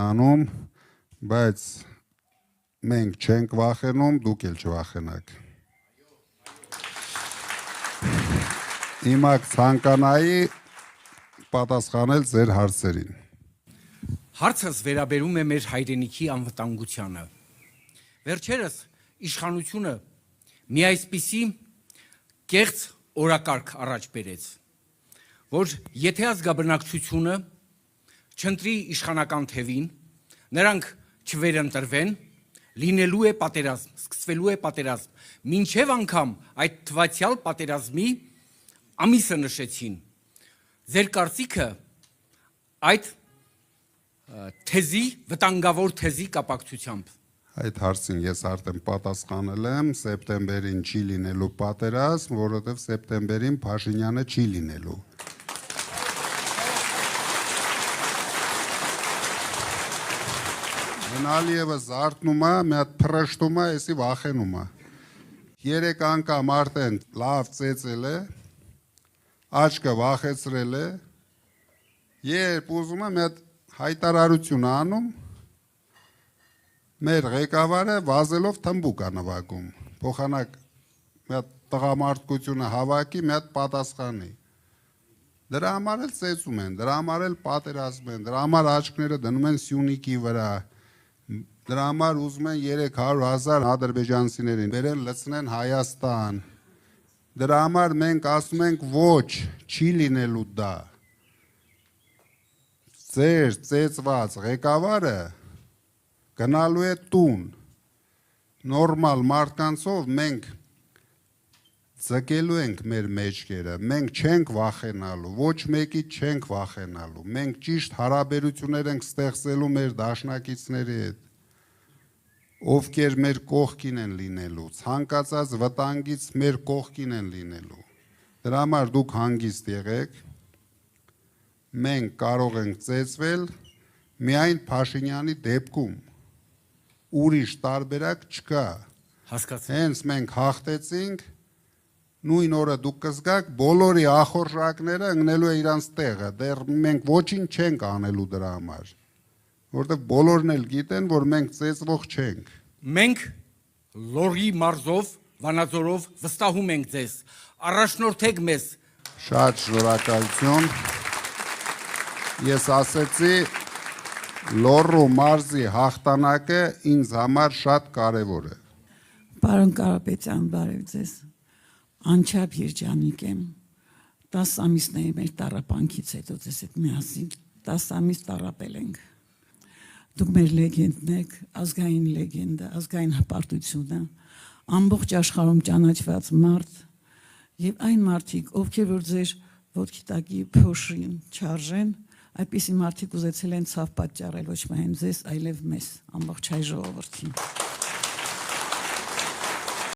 Անում, բայց մենք չենք վախենում, դուք էլ չվախենաք։ Հիմա ցանկանայի պատասխանել ձեր հարցերին։ Հարցս վերաբերում է մեր հայրենիքի անվտանգությանը։ Վերջերս իշխանությունը մի այսպիսի կեղծ օրակարգ առաջ բերեց, որ եթե ազգաբնակչությունը չընտրի իշխանական թևին, նրանք չվերընտրվեն, լինելու է պատերազմ, սկսվելու է պատերազմ, մինչև անգամ այդ թվացյալ պատերազմի ամիսը նշեցին։ Ձեր կարծիքը այդ թեզի, վտանգավոր թեզի կապակցությամբ։ Այդ հարցին ես արդեն պատասխանել եմ, սեպտեմբերին չի լինելու պատերազմ, որովհետև սեպտեմբերին Փաշինյանը չի լինելու։ Հնալիևը զարթնում է, մի հատ փռշտում է, էսի վախենում է։ 3 անգամ արդեն լավ ծեծել է, աչքը վախեցրել է, երբ ուզում է մի հատ հայտարարություն անում, մեր ղեկավարը վազելով թմբուկ է նվագում, փոխանակ մի հատ տղամարդկությունը հավաքի, մի հատ պատասխանի։ Դրա համար էլ ծեծում են, դրա համար էլ պատերազմ են, դրա համար աչքները դնում են Սյունիքի վրա, դրա համար ուզում են 300,000 ադրբեջանցիներին բերեն լցնեն Հայաստան։ Դրա համար մենք ասում ենք ոչ, չի լինելու դա։ Ձեր ծեծված ղեկավարը գնալու է տուն, նորմալ մարդկանցով մենք ձգելու ենք մեր մեջքերը, մենք չենք վախենալու, ոչ մեկից չենք վախենալու, մենք ճիշտ հարաբերություններ ենք ստեղծելու մեր դաշնակիցների հետ, ովքեր մեր կողքին են լինելու, ցանկացած վտանգից մեր կողքին են լինելու։ Դրա համար դուք հանգիստ եղեք, մենք կարող ենք ծեծվել միայն Փաշինյանի դեպքում, ուրիշ տարբերակ չկա։ Հենց մենք հաղթեցինք, նույն օրը դուք կզգաք բոլորի ախորժակները ընկնելու է իրանց տեղը, դեռ մենք ոչինչ չենք անելու դրա համար, որտեղ բոլորն էլ գիտեն, որ մենք ծեծվող չենք։ Մենք Լոռի մարզով, Վանաձորով վստահում ենք ձեզ, առաջնորդեք մեզ։ Շատ շնորհակալություն։ Ես ասեցի, Լոռու մարզի հաղթանակը ինձ համար շատ կարևոր է։ Պարոն Կարապետյան, բարև ձեզ։ Անչափ երջանիկ եմ, 10 ամիսների մեր տառապանքից հետո ձեզ հետ միասին 10 ամիս տառապել ենք։ Դուք մեր լեգենդն եք, ազգային լեգենդը, ազգային հպարտությունը, ամբողջ աշխարհում ճանաչված մարդ եւ այն մարդիկ, ովքեր որ ձեր ոտքի տակի փոշին չարժեն, այդպիսի մարդիկ ուզեցել են ցավ պատճառել ոչ միայն ձեզ, այլև մեզ, ամբողջ հայ ժողովրդին։